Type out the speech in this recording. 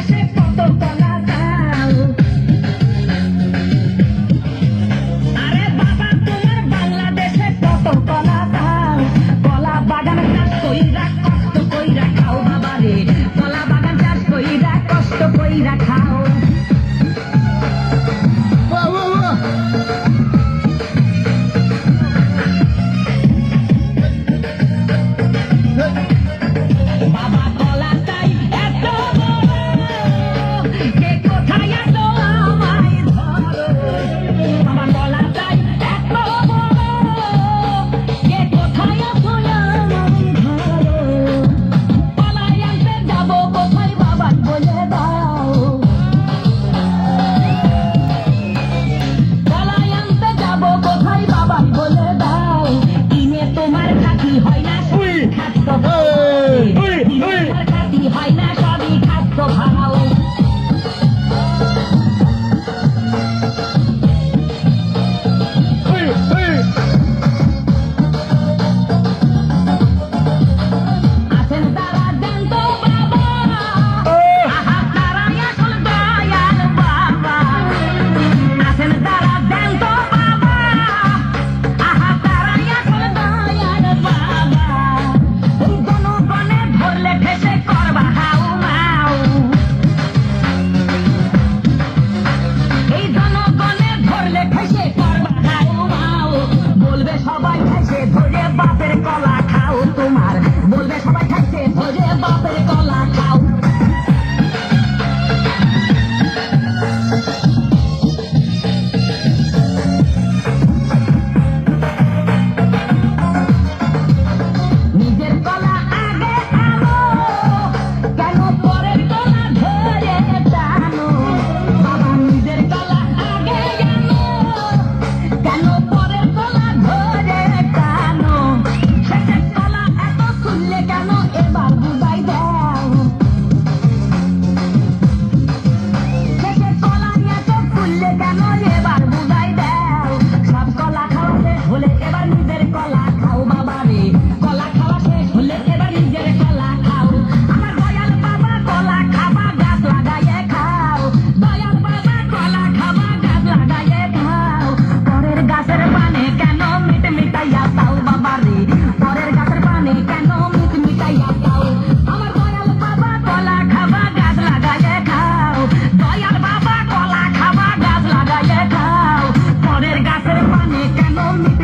দেশে কত কলা দাও। আরে বাবা তোমার বাংলাদেশে কত কলা দাও। কলা বাগান চাষ কইরা কষ্ট কইরা খাও বাবা রে, কলা বাগান চাষ কইরা কষ্ট কইরা খাও। বাবা কলা চাই এত বড়, কে কোথায় আছো আমায় ধরো। বাবা কলা চাই এত বড়, কে কোথায় আছো আমায় ধরো। কলাই আনতে যাবো কোথায় বাবা বলে দাও। কলাই আনতে যাবো কোথায় বাবা বলে দাও। কিনে তোমার খাতি হয় না খাদ্য তোমার খাতি হয় না সবই খাদ্য ভাও। আছেন তারা দেন তো বাবা, আহা তারাই আসল দয়াল বাবা। আছেন তারা দেন তো বাবা, আহা তারাই আসল দয়াল বাবা। এই জনগণে ধরলে ঠেসে করবা হাউ মাউ। এই জনগণে ধরলে ঠেসে করবা হাউ মাউ। বলবে সবাই ঠেসে ধরে বাপের কলা খাও তোমার, বলবে সবাই ঠেসে ধরে বাপের কলা খাও। নিজের কলা আগে আনো, কেন পরের কলা ধরে টানো। বাবা নিজের কলা আগে আনো, কেন পরের কলা ধরে টানো। শেষের কলা এত খুললে কেন এবার বুঝাই দাও। শেষের কলা এত খুললে কেন এবার বুঝাই দাও। সব কলা খাওয়া শেষ হলে এবার নিজের কলা খাও বাবা রে, কলা খাওয়া শেষ হলে এবার নিজের কলা খাও। আমার দয়াল বাবা কলা খাবা গাছ লাগাইয়ে খাও। দয়াল বাবা কলা খাবা গাছ লাগাইয়ে খাও। পরের গাছের পানে কেন মিট মিটাইয়া দাও বাবা রে, পরের গাছের পানে কেন মিট মিটাইয়া দাও। আমার দয়াল বাবা কলা খাবা গাছ লাগাইয়ে খাও। দয়াল বাবা কলা খাবা গাছ লাগাইয়ে খাও। পরের গাছের পানে কেন মিট